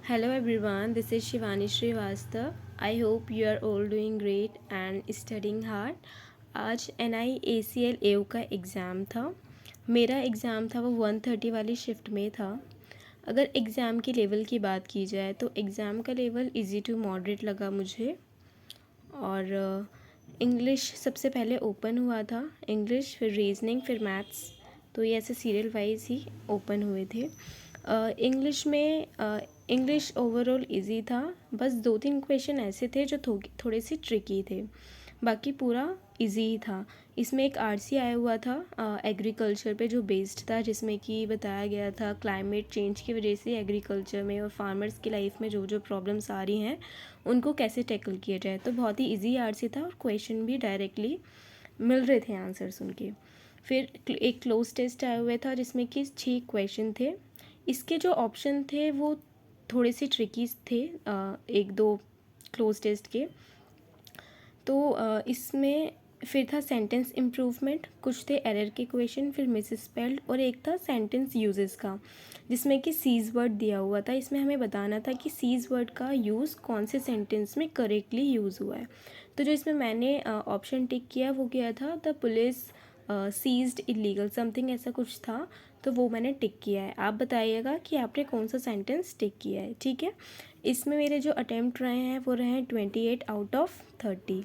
Hello everyone, this is Shivani Srivastav. I hope you are all doing great and studying hard. आज NIACL AO का exam था। मेरा exam था वो 1:30 वाली शिफ्ट में था। अगर एग्ज़ाम के लेवल की बात की जाए तो एग्ज़ाम का लेवल इजी टू मॉडरेट लगा मुझे। और इंग्लिश सबसे पहले ओपन हुआ था, इंग्लिश फिर रीजनिंग फिर मैथ्स, तो ये ऐसे सीरियल वाइज ही ओपन हुए थे। इंग्लिश में इंग्लिश ओवरऑल इजी था, बस 2-3 क्वेश्चन ऐसे थे जो थोड़े से ट्रिकी थे, बाकी पूरा इजी ही था। इसमें एक आरसी आया हुआ था एग्रीकल्चर पे जो बेस्ड था, जिसमें कि बताया गया था क्लाइमेट चेंज की वजह से एग्रीकल्चर में और फार्मर्स की लाइफ में जो जो प्रॉब्लम्स आ रही हैं उनको कैसे टैकल किया जाए। तो बहुत ही इजी आरसी था और क्वेश्चन भी डायरेक्टली मिल रहे थे आंसर्स उनके। फिर एक क्लोज टेस्ट आया हुआ था जिसमें कि 6 क्वेश्चन थे। इसके जो ऑप्शन थे वो थोड़े से ट्रिकी थे, एक दो क्लोज टेस्ट के। तो इसमें फिर था सेंटेंस इम्प्रूवमेंट, कुछ थे एरर के क्वेश्चन, फिर मिस स्पेल्ड, और एक था सेंटेंस यूजेस का जिसमें कि सीज वर्ड दिया हुआ था। इसमें हमें बताना था कि सीज वर्ड का यूज़ कौन से सेंटेंस में करेक्टली यूज़ हुआ है। तो जो इसमें मैंने ऑप्शन टिक किया वो किया था the police seized illegal something, ऐसा कुछ था, तो वो मैंने टिक किया है। आप बताइएगा कि आपने कौन सा सेंटेंस टिक किया है, ठीक है। इसमें मेरे जो अटैम्प्ट रहे हैं वो रहे हैं 28 आउट ऑफ 30।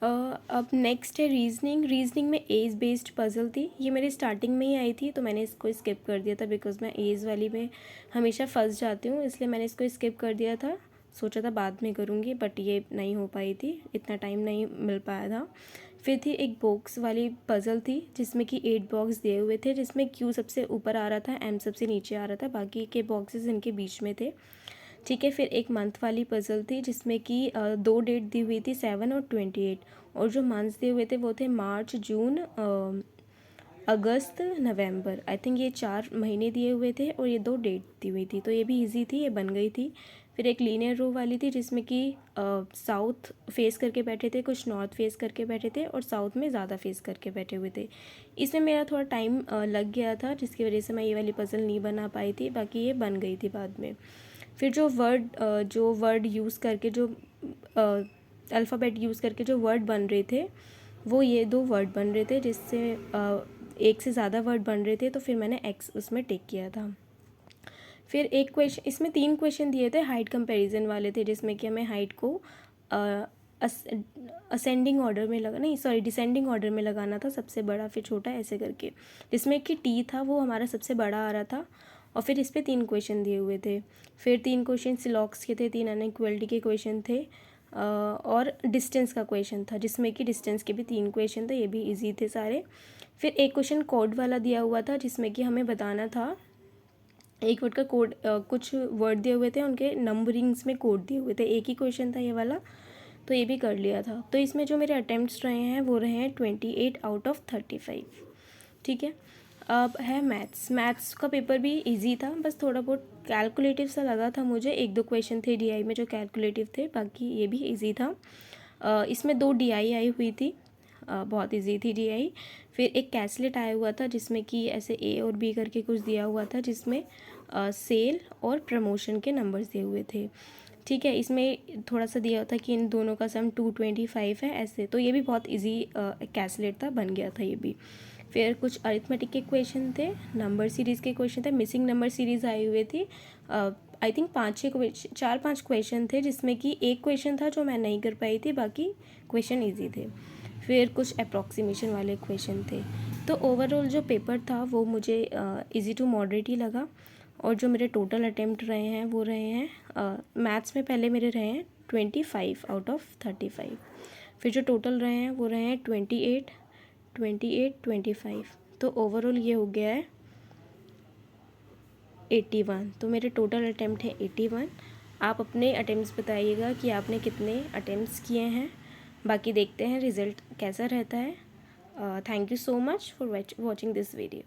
अब नेक्स्ट है रीजनिंग। रीजनिंग में एज बेस्ड पजल थी, ये मेरे स्टार्टिंग में ही आई थी तो मैंने इसको स्किप कर दिया था, बिकॉज मैं एज वाली में हमेशा फंस जाती हूँ, इसलिए मैंने इसको स्किप कर दिया था। सोचा था बाद में करूँगी बट ये नहीं हो पाई थी, इतना टाइम नहीं मिल पाया था। फिर थी एक बॉक्स वाली पज़ल थी जिसमें कि 8 बॉक्स दिए हुए थे, जिसमें क्यू सबसे ऊपर आ रहा था, एम सबसे नीचे आ रहा था, बाकी के बॉक्सेस इनके बीच में थे, ठीक है। फिर एक मंथ वाली पज़ल थी जिसमें कि 2 डेट दी हुई थी 7 और 28, और जो मंथ्स दिए हुए थे वो थे मार्च, जून, अगस्त, नवंबर। आई थिंक ये 4 महीने दिए हुए थे और ये 2 डेट दी हुई थी, तो ये भी इजी थी, ये बन गई थी। फिर एक लीनियर रो वाली थी जिसमें कि साउथ फेस करके बैठे थे, कुछ नॉर्थ फेस करके बैठे थे और साउथ में ज़्यादा फेस करके बैठे हुए थे। इसमें मेरा थोड़ा टाइम लग गया था जिसकी वजह से मैं ये वाली पज़ल नहीं बना पाई थी, बाकी ये बन गई थी बाद में। फिर जो वर्ड यूज़ करके जो अल्फ़ाबेट यूज़ करके जो वर्ड बन रहे थे वो ये 2 वर्ड बन रहे थे, जिससे एक से ज़्यादा वर्ड बन रहे थे, तो फिर मैंने एक्स उसमें टिक किया था। फिर एक क्वेश्चन, इसमें 3 क्वेश्चन दिए थे हाइट कंपैरिजन वाले थे, जिसमें कि हमें हाइट को असेंडिंग ऑर्डर में डिसेंडिंग ऑर्डर में लगाना था, सबसे बड़ा फिर छोटा ऐसे करके, जिसमें कि टी था वो हमारा सबसे बड़ा आ रहा था। और फिर इस पर 3 क्वेश्चन दिए हुए थे। फिर 3 क्वेश्चन सिलॉक्स के थे, 3 अनइक्वलिटी के क्वेश्चन थे, और डिस्टेंस का क्वेश्चन था जिसमें कि डिस्टेंस के भी 3 क्वेश्चन थे, ये भी इजी थे सारे। फिर एक क्वेश्चन कोड वाला दिया हुआ था जिसमें कि हमें बताना था एक वर्ड का कोड, कुछ वर्ड दिए हुए थे उनके नंबरिंग्स में कोड दिए हुए थे, एक ही क्वेश्चन था ये वाला, तो ये भी कर लिया था। तो इसमें जो मेरे अटैम्प्ट्स रहे हैं वो रहे हैं 28 आउट ऑफ 35, ठीक है। अब है मैथ्स। मैथ्स का पेपर भी इजी था, बस थोड़ा बहुत कैलकुलेटिव सा लगा था मुझे, 1-2 क्वेश्चन थे डीआई में जो कैलकुलेटिव थे, बाकी ये भी इजी था। इसमें 2 डीआई आई हुई थी, बहुत इजी थी डीआई। फिर एक कैसलेट आया हुआ था जिसमें कि ऐसे ए और बी करके कुछ दिया हुआ था, जिसमें सेल और प्रमोशन के नंबर्स दिए हुए थे, ठीक है। इसमें थोड़ा सा दिया था कि इन दोनों का सम 225 है ऐसे, तो ये भी बहुत इजी कैसलेट था, बन गया था ये भी। फिर कुछ अरिथमेटिक के क्वेश्चन थे, नंबर सीरीज़ के क्वेश्चन थे, मिसिंग नंबर सीरीज़ आई हुई थी। आई थिंक 4-5 क्वेश्चन थे जिसमें कि एक क्वेश्चन था जो मैं नहीं कर पाई थी, बाकी क्वेश्चन ईजी थे। फिर कुछ अप्रॉक्सीमेशन वाले क्वेश्चन थे। तो ओवरऑल जो पेपर था वो मुझे इजी टू मॉडरेट ही लगा। और जो मेरे टोटल अटैम्प्ट रहे हैं वो रहे हैं मैथ्स में पहले मेरे रहे हैं 25 आउट ऑफ 35। फिर जो टोटल रहे हैं वो रहे हैं 28, 28, 25, तो ओवरऑल ये हो गया है 81। तो मेरे टोटल अटैम्प्ट है 81। आप अपने अटैम्प्ट्स बताइएगा कि आपने कितने अटैम्प्ट्स किए हैं, बाकी देखते हैं रिज़ल्ट कैसा रहता है। Thank you so much for watching this video.